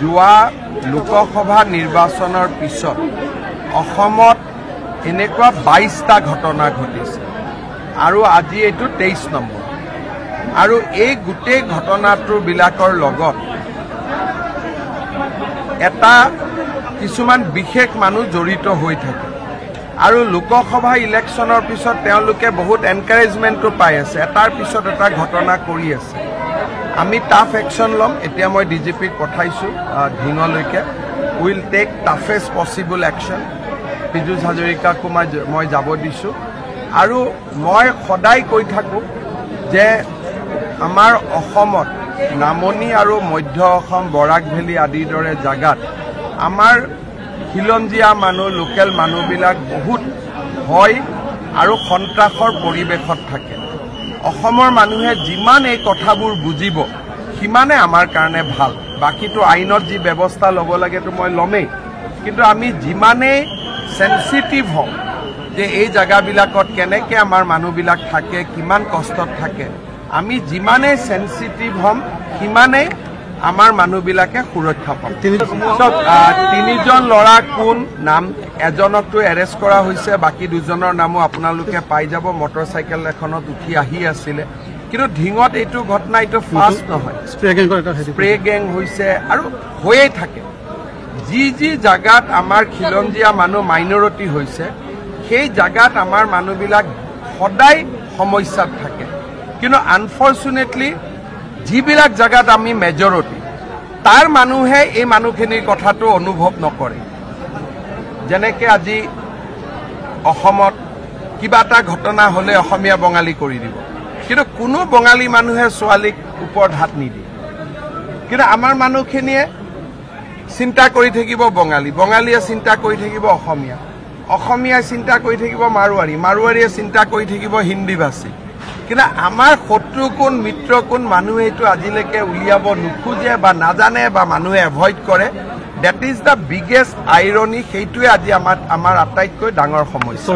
যোৱা লোকসভা নিৰ্বাচনৰ পিছত অসমত এনেকুৱা 22টা ঘটনা ঘটিছে আৰু আজি এইটো 23 নম্বৰ আৰু এই গোটেই ঘটনাটোৰ বিলাকৰ লগত এটা কিছুমান বিশেষ মানুহ জড়িত হৈ থাকে আৰু লোকসভা ইলেকশ্যনৰ পিছত তেওঁলোকে বহুত এনকাৰেজমেণ্টটো পাই আছে এটাৰ পিছত এটা ঘটনা কৰি আছে আমি টাফ একশ্যন ল'ম এতিয়া মই ডিজিপিক পঠাইছোঁ ঢিঙলৈকে will take toughest possible action Piyush হাজৰিকাকো মই যাব দিছোঁ আৰু মই সদায় কৈ থাকোঁ যে আমাৰ অসমত নামনি আৰু মধ্য অসম বৰাক ভেলী আদিৰ দৰে জাগাত আমাৰ খিলঞ্জীয়া মানুহ লোকেল মানুহবিলাক বহুত ভয় আৰু সন্ত্ৰাসৰ পৰিৱেশত থাকে অসমৰ মানুহে যিমান এই কথাবোৰ বুজিব সিমানে আমাৰ কাৰণে ভাল বাকিটো আইনত যি ব্যৱস্থা ল'ব লাগেতো মই ল'মেই কিন্তু আমি যিমানেই সেন্সিটিভ হওঁ যে এই জায়গাবিলাকত কেনেকৈ আমাৰ মানুহবিলাক থাকে কিমান কষ্টত থাকে আমি যিমানেই সেন্সিটিভ হ'ম সিমানেই আমাৰ মানুহবিলাকে সুৰক্ষা পাম তিনিজন ল'ৰা কোন নাম এজনকতো এৰেষ্ট কৰা হৈছে বাকী দুজনৰ নামো আপোনালোকে পাই যাব মটৰচাইকেল এখনত উঠি আহি আছিলে কিন্তু ঢিঙত এইটো ঘটনা এইটো ফাৰ্ষ্ট নহয় স্প্ৰে গেং হৈছে আৰু হৈয়ে থাকে যি যি জাগাত আমাৰ খিলঞ্জীয়া মানুহ মাইনৰিটি হৈছে সেই জাগাত আমাৰ মানুহবিলাক সদায় সমস্যাত থাকে কিন্তু আনফৰ্চুনেটলি যিবিলাক জাগাত আমি মেজৰিটি তাৰ মানুহে এই মানুহখিনিৰ কথাটো অনুভৱ নকৰে যেনেকৈ আজি অসমত কিবা এটা ঘটনা হ'লে অসমীয়া বঙালী কৰি দিব কিন্তু কোনো বঙালী মানুহে ছোৱালীক ওপৰত হাত নিদিয়ে কিন্তু আমাৰ মানুহখিনিয়ে চিন্তা কৰি থাকিব বঙালীয়ে চিন্তা কৰি থাকিব অসমীয়াই চিন্তা কৰি থাকিব মাৰোৱাৰীয়ে চিন্তা কৰি থাকিব হিন্দীভাষী কিন্তু আমাৰ শত্ৰু কোন মিত্ৰ কোন মানুহে এইটো আজিলৈকে উলিয়াব নোখোজে বা নাজানে বা মানুহে এভইড কৰে that is the biggest irony সেইটোৱে আজি আমাৰ আটাইতকৈ ডাঙৰ সমস্যা